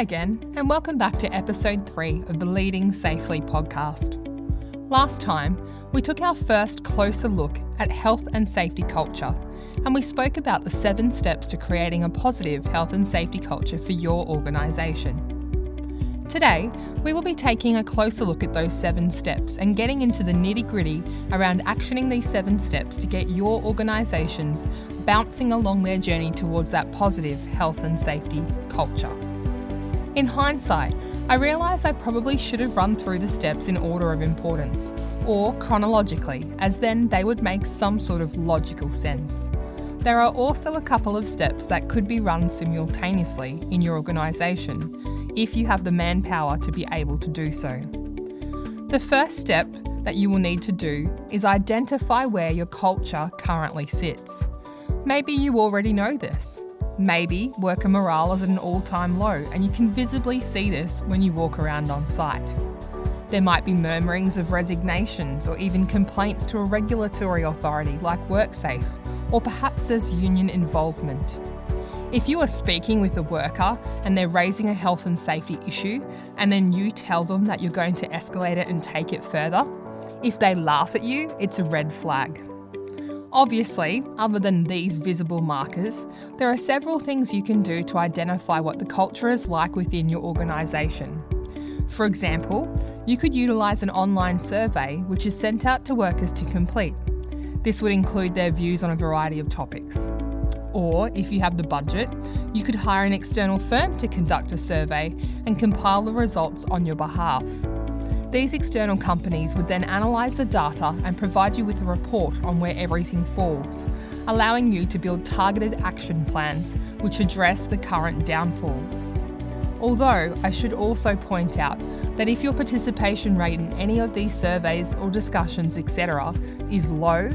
Hi again, and welcome back to episode 3 of the Leading Safely podcast. Last time, we took our first closer look at health and safety culture, and we spoke about the 7 steps to creating a positive health and safety culture for your organisation. Today, we will be taking a closer look at those 7 steps and getting into the nitty-gritty around actioning these 7 steps to get your organisations bouncing along their journey towards that positive health and safety culture. In hindsight, I realise I probably should have run through the steps in order of importance, or chronologically, as then they would make some sort of logical sense. There are also a couple of steps that could be run simultaneously in your organisation, if you have the manpower to be able to do so. The first step that you will need to do is identify where your culture currently sits. Maybe you already know this. Maybe worker morale is at an all-time low and you can visibly see this when you walk around on site. There might be murmurings of resignations or even complaints to a regulatory authority like WorkSafe, or perhaps there's union involvement. If you are speaking with a worker and they're raising a health and safety issue and then you tell them that you're going to escalate it and take it further, if they laugh at you, it's a red flag. Obviously, other than these visible markers, there are several things you can do to identify what the culture is like within your organisation. For example, you could utilise an online survey which is sent out to workers to complete. This would include their views on a variety of topics. Or, if you have the budget, you could hire an external firm to conduct a survey and compile the results on your behalf. These external companies would then analyse the data and provide you with a report on where everything falls, allowing you to build targeted action plans which address the current downfalls. Although, I should also point out that if your participation rate in any of these surveys or discussions, etc., is low,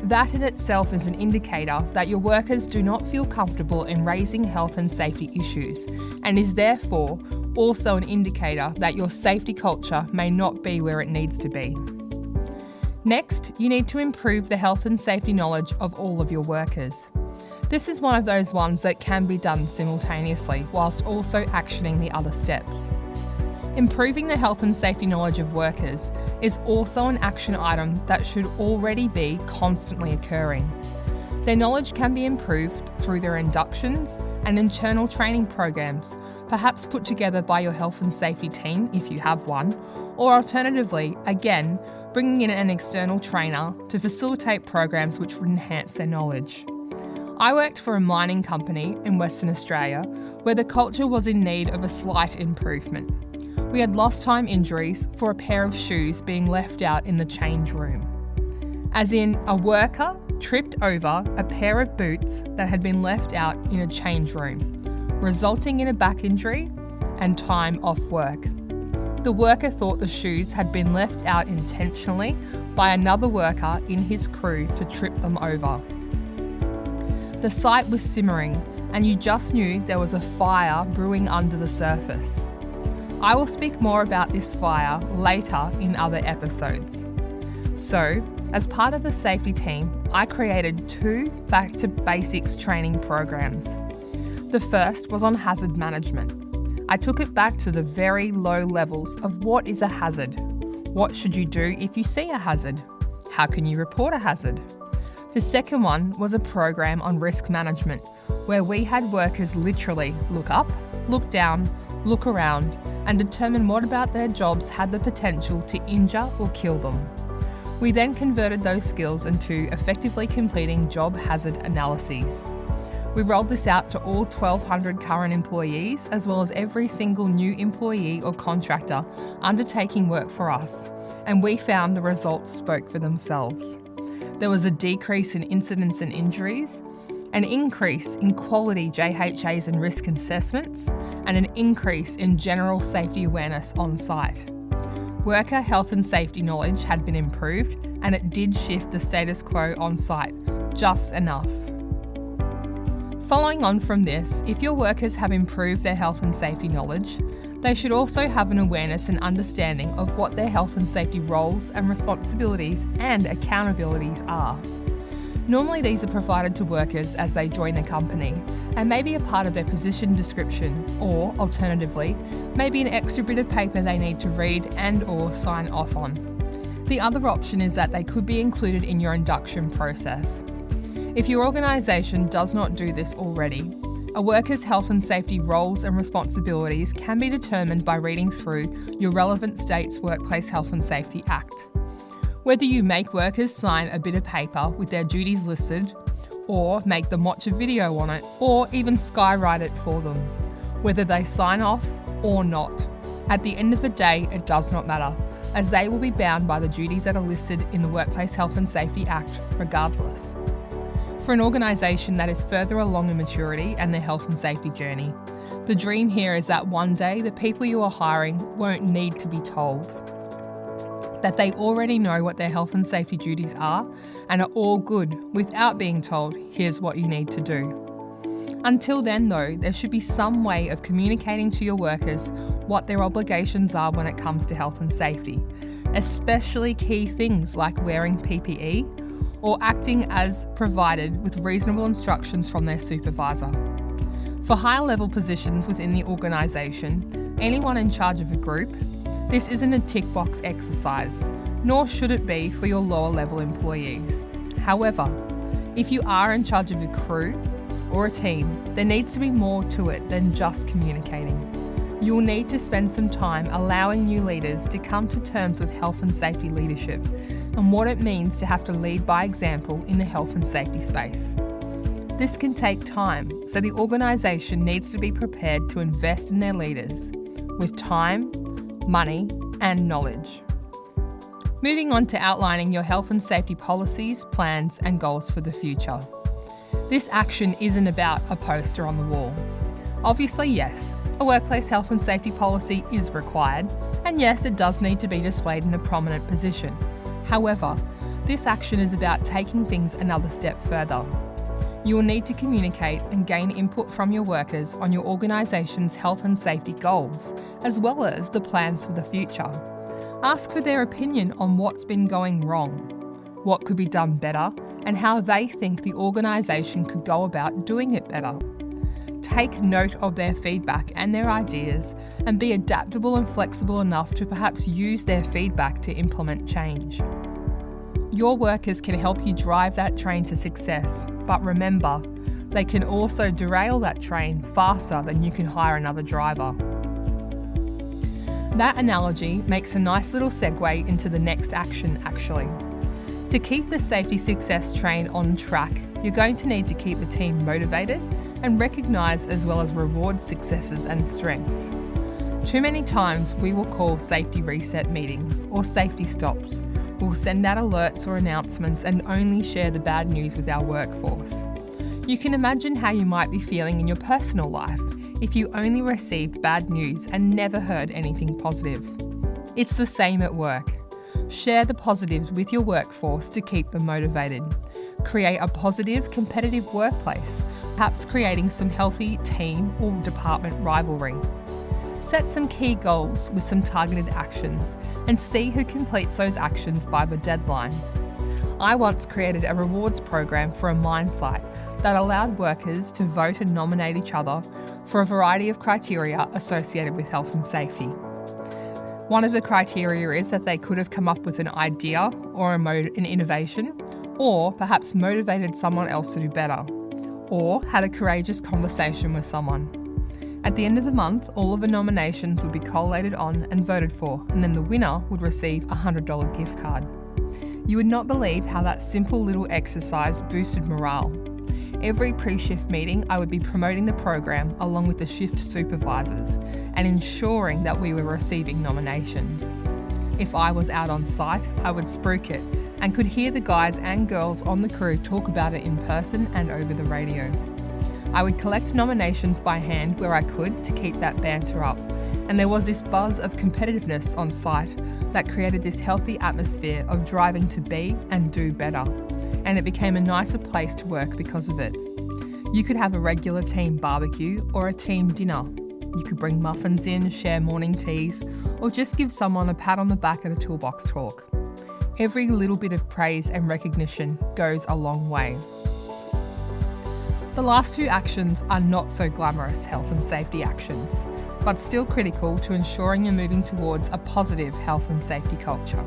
that in itself is an indicator that your workers do not feel comfortable in raising health and safety issues, and is therefore also an indicator that your safety culture may not be where it needs to be. Next, you need to improve the health and safety knowledge of all of your workers. This is one of those ones that can be done simultaneously whilst also actioning the other steps. Improving the health and safety knowledge of workers is also an action item that should already be constantly occurring. Their knowledge can be improved through their inductions and internal training programs, perhaps put together by your health and safety team if you have one, or alternatively, again, bringing in an external trainer to facilitate programs which would enhance their knowledge. I worked for a mining company in Western Australia where the culture was in need of a slight improvement. We had lost time injuries for a pair of shoes being left out in the change room. As in, a worker tripped over a pair of boots that had been left out in a change room, resulting in a back injury and time off work. The worker thought the shoes had been left out intentionally by another worker in his crew to trip them over. The site was simmering and you just knew there was a fire brewing under the surface. I will speak more about this fire later in other episodes. So, as part of the safety team, I created 2 back to basics training programs. The first was on hazard management. I took it back to the very low levels of what is a hazard. What should you do if you see a hazard? How can you report a hazard? The second one was a program on risk management, where we had workers literally look up, look down, look around, and determine what about their jobs had the potential to injure or kill them. We then converted those skills into effectively completing job hazard analyses. We rolled this out to all 1,200 current employees, as well as every single new employee or contractor undertaking work for us, and we found the results spoke for themselves. There was a decrease in incidents and injuries, an increase in quality JHAs and risk assessments, and an increase in general safety awareness on site. Worker health and safety knowledge had been improved, and it did shift the status quo on site, just enough. Following on from this, if your workers have improved their health and safety knowledge, they should also have an awareness and understanding of what their health and safety roles and responsibilities and accountabilities are. Normally these are provided to workers as they join the company and may be a part of their position description, or alternatively, maybe an extra bit of paper they need to read and or sign off on. The other option is that they could be included in your induction process. If your organisation does not do this already, a worker's health and safety roles and responsibilities can be determined by reading through your relevant state's Workplace Health and Safety Act. Whether you make workers sign a bit of paper with their duties listed, or make them watch a video on it, or even skywrite it for them, whether they sign off or not, at the end of the day it does not matter, as they will be bound by the duties that are listed in the Workplace Health and Safety Act regardless. For an organisation that is further along in maturity and their health and safety journey, the dream here is that one day the people you are hiring won't need to be told, that they already know what their health and safety duties are and are all good without being told, here's what you need to do. Until then though, there should be some way of communicating to your workers what their obligations are when it comes to health and safety, especially key things like wearing PPE or acting as provided with reasonable instructions from their supervisor. For higher level positions within the organisation, anyone in charge of a group, this isn't a tick box exercise, nor should it be for your lower level employees. However, if you are in charge of a crew or a team, there needs to be more to it than just communicating. You will need to spend some time allowing new leaders to come to terms with health and safety leadership and what it means to have to lead by example in the health and safety space. This can take time, so the organisation needs to be prepared to invest in their leaders with time, money, and knowledge. Moving on to outlining your health and safety policies, plans, and goals for the future. This action isn't about a poster on the wall. Obviously, yes, a workplace health and safety policy is required, and yes, it does need to be displayed in a prominent position. However, this action is about taking things another step further. You will need to communicate and gain input from your workers on your organisation's health and safety goals, as well as the plans for the future. Ask for their opinion on what's been going wrong, what could be done better, and how they think the organisation could go about doing it better. Take note of their feedback and their ideas, and be adaptable and flexible enough to perhaps use their feedback to implement change. Your workers can help you drive that train to success, but remember, they can also derail that train faster than you can hire another driver. That analogy makes a nice little segue into the next action actually. To keep the safety success train on track, you're going to need to keep the team motivated and recognise as well as reward successes and strengths. Too many times we will call safety reset meetings or safety stops. We'll send out alerts or announcements and only share the bad news with our workforce. You can imagine how you might be feeling in your personal life if you only received bad news and never heard anything positive. It's the same at work. Share the positives with your workforce to keep them motivated. Create a positive, competitive workplace, perhaps creating some healthy team or department rivalry. Set some key goals with some targeted actions and see who completes those actions by the deadline. I once created a rewards program for a mine site that allowed workers to vote and nominate each other for a variety of criteria associated with health and safety. One of the criteria is that they could have come up with an idea or an innovation, or perhaps motivated someone else to do better, or had a courageous conversation with someone. At the end of the month, all of the nominations would be collated on and voted for, and then the winner would receive a $100 gift card. You would not believe how that simple little exercise boosted morale. Every pre-shift meeting, I would be promoting the program along with the shift supervisors and ensuring that we were receiving nominations. If I was out on site, I would spruik it and could hear the guys and girls on the crew talk about it in person and over the radio. I would collect nominations by hand where I could to keep that banter up, and there was this buzz of competitiveness on site that created this healthy atmosphere of driving to be and do better, and it became a nicer place to work because of it. You could have a regular team barbecue or a team dinner. You could bring muffins in, share morning teas, or just give someone a pat on the back at a toolbox talk. Every little bit of praise and recognition goes a long way. The last two actions are not so glamorous health and safety actions, but still critical to ensuring you're moving towards a positive health and safety culture.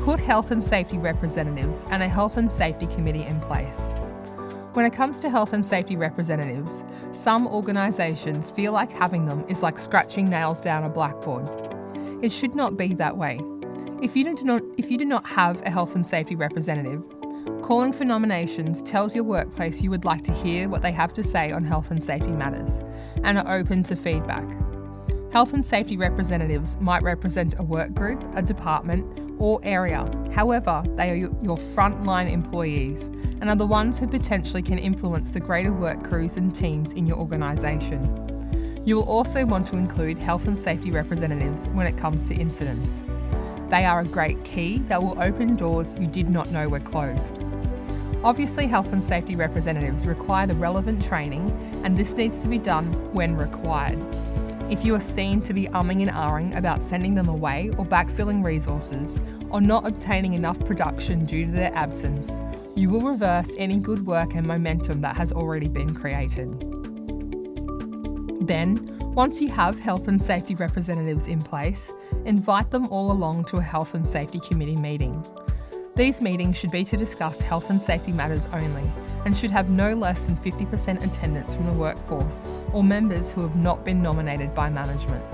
Put health and safety representatives and a health and safety committee in place. When it comes to health and safety representatives, some organisations feel like having them is like scratching nails down a blackboard. It should not be that way. If you do not have a health and safety representative, calling for nominations tells your workplace you would like to hear what they have to say on health and safety matters and are open to feedback. Health and safety representatives might represent a work group, a department, or area. However, they are your frontline employees and are the ones who potentially can influence the greater work crews and teams in your organisation. You will also want to include health and safety representatives when it comes to incidents. They are a great key that will open doors you did not know were closed. Obviously, health and safety representatives require the relevant training, and this needs to be done when required. If you are seen to be umming and ahhing about sending them away or backfilling resources, or not obtaining enough production due to their absence, you will reverse any good work and momentum that has already been created. Then, once you have health and safety representatives in place, invite them all along to a health and safety committee meeting. These meetings should be to discuss health and safety matters only and should have no less than 50% attendance from the workforce or members who have not been nominated by management.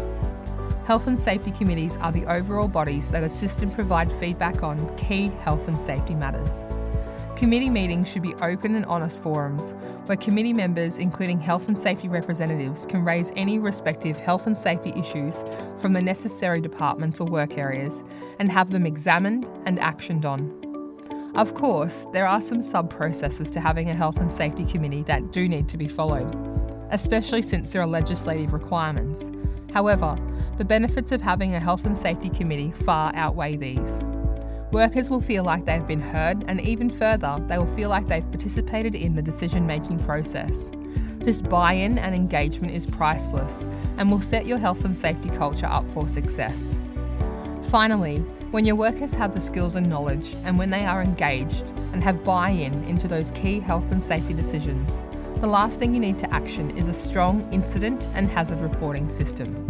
Health and safety committees are the overall bodies that assist and provide feedback on key health and safety matters. Committee meetings should be open and honest forums where committee members, including health and safety representatives, can raise any respective health and safety issues from the necessary departments or work areas and have them examined and actioned on. Of course, there are some sub-processes to having a health and safety committee that do need to be followed, especially since there are legislative requirements. However, the benefits of having a health and safety committee far outweigh these. Workers will feel like they've been heard, and even further, they will feel like they've participated in the decision-making process. This buy-in and engagement is priceless and will set your health and safety culture up for success. Finally, when your workers have the skills and knowledge, and when they are engaged and have buy-in into those key health and safety decisions, the last thing you need to action is a strong incident and hazard reporting system.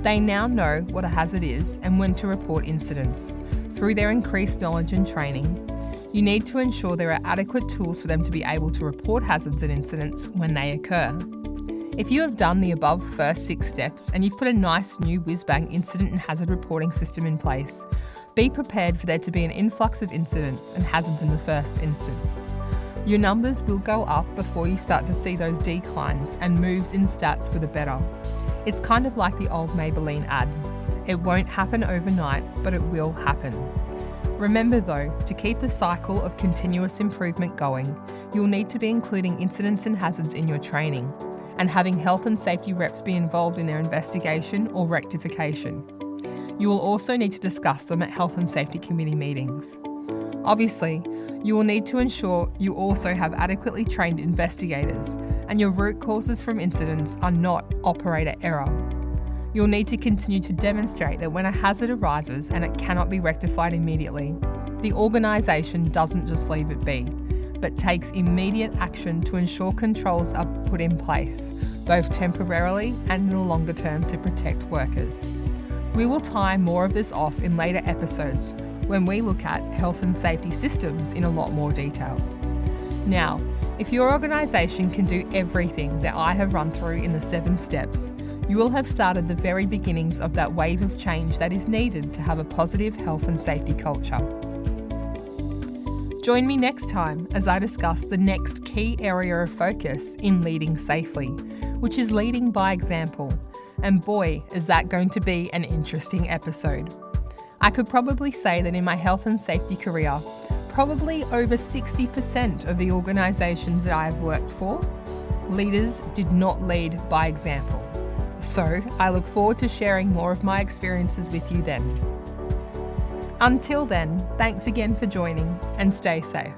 They now know what a hazard is and when to report incidents. Through their increased knowledge and training, you need to ensure there are adequate tools for them to be able to report hazards and incidents when they occur. If you have done the above first 6 steps and you've put a nice new whiz-bang incident and hazard reporting system in place, be prepared for there to be an influx of incidents and hazards in the first instance. Your numbers will go up before you start to see those declines and moves in stats for the better. It's kind of like the old Maybelline ad. It won't happen overnight, but it will happen. Remember though, to keep the cycle of continuous improvement going, you'll need to be including incidents and hazards in your training and having health and safety reps be involved in their investigation or rectification. You will also need to discuss them at health and safety committee meetings. Obviously, you will need to ensure you also have adequately trained investigators and your root causes from incidents are not operator error. You'll need to continue to demonstrate that when a hazard arises and it cannot be rectified immediately, the organisation doesn't just leave it be, but takes immediate action to ensure controls are put in place, both temporarily and in the longer term to protect workers. We will tie more of this off in later episodes when we look at health and safety systems in a lot more detail. Now, if your organisation can do everything that I have run through in the 7 steps, you will have started the very beginnings of that wave of change that is needed to have a positive health and safety culture. Join me next time as I discuss the next key area of focus in leading safely, which is leading by example. And boy, is that going to be an interesting episode. I could probably say that in my health and safety career, probably over 60% of the organisations that I have worked for, leaders did not lead by example. So I look forward to sharing more of my experiences with you then. Until then, thanks again for joining and stay safe.